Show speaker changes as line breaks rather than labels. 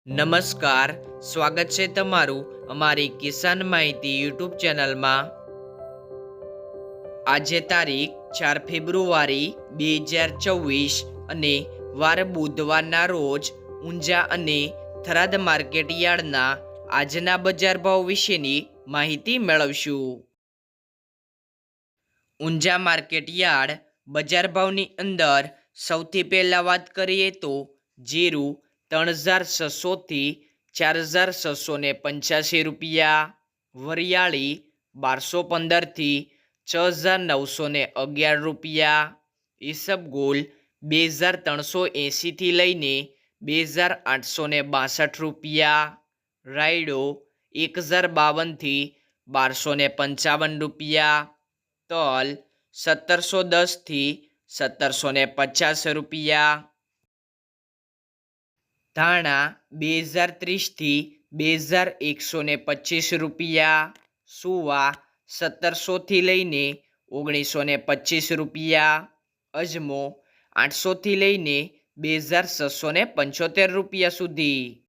નમસ્કાર, સ્વાગત છે તમારું અમારી કિસાન માહિતી યુટ્યુબ ચેનલમાં। આજે તારીખ 4 ફેબ્રુઆરી 2024 અને વાર બુધવારના રોજ ઊંઝા અને થરાદ માર્કેટ યાર્ડના આજના બજાર ભાવ વિશેની માહિતી મેળવશું। ઊંઝા માર્કેટ યાર્ડ બજાર ભાવની અંદર સૌથી પહેલાં વાત કરીએ તો જીરું 3600 થી 4685 રૂપિયા, વરિયાળી 1215 થી 6911 રૂપિયા, ઈસબગુલ 2380 થી લઈને 2862 રૂપિયા, રાયડો 1052 થી 1255 રૂપિયા, તલ 1710 થી 1750 રૂપિયા, ધાણા 2030 થી 2125 રૂપિયા, સુવા 1700 થી લઈને 1925 રૂપિયા, અજમો 800 થી લઈને 2675 રૂપિયા સુધી।